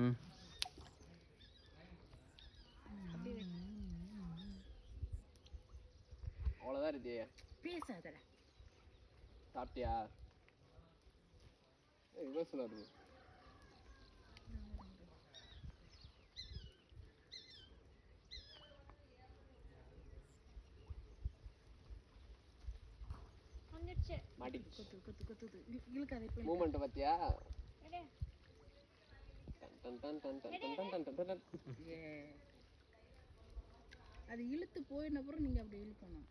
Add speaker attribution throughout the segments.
Speaker 1: ம்
Speaker 2: அவ்வளோதான் இருக்கு.
Speaker 3: பேசாதடா.
Speaker 2: சாப்பிட்டியா? இவ்வளோ சொல்லாது. மூமெண்ட் பார்த்தியா?
Speaker 3: அது இழுத்து போயின அப்புறம் நீங்க அப்படி இழுக்கணும்.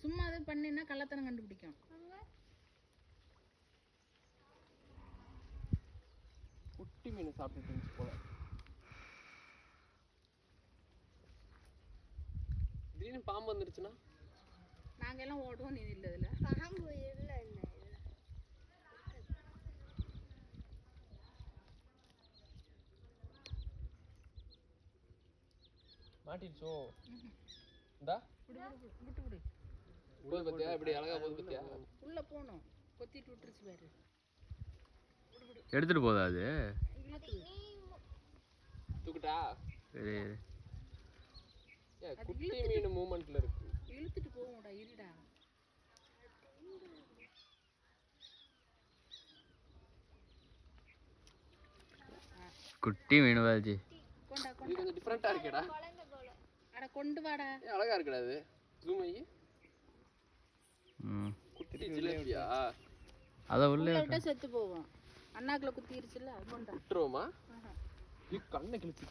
Speaker 3: சும்மா அதை பண்ணினா கள்ளத்தனம் கண்டுபிடிக்கும்.
Speaker 2: குட்டி மீன் சாப்பிட்டுட்டு இருந்துச்சு போல. திடீர்னு பாம்பு வந்துருச்சுன்னா
Speaker 3: நாங்க எல்லாம் ஓடுவோம், நீ இல்ல இதுல.
Speaker 4: பாம்பு இல்ல இல்ல
Speaker 2: மாட்டிடுச்சோ. இந்தா
Speaker 3: விட்டு விடு.
Speaker 2: போய் பார்த்தியா இப்படி அழகா போய் பார்த்தியா?
Speaker 3: உள்ள போகணும். கொத்திட்டு விட்டுருச்சு பாரு.
Speaker 1: எடுத்துட்டு போதா அது?
Speaker 2: தூக்கிட்டா?
Speaker 1: சரி
Speaker 2: குட்டி மீன் மூமெண்ட்ல இருக்கு.
Speaker 3: இழுத்துட்டு போவோம்டா, இருடா.
Speaker 1: குட்டி மீன் வாஜி.
Speaker 3: கொண்டா
Speaker 2: இது கொஞ்சம் டிஃபரெண்டா இருக்கேடா.
Speaker 3: அட கொண்டு வாடா.
Speaker 2: அழகா இருக்குடா இது. ஜூம் ஆகி. குட்டி ஜிலேபியா?
Speaker 1: அத உள்ள
Speaker 3: விட்டா செத்து போவோம். அண்ணாக்குல குத்திருச்சுல, கொண்டா.
Speaker 2: விட்டுருவோமா? கண்ணை கிழிச்சு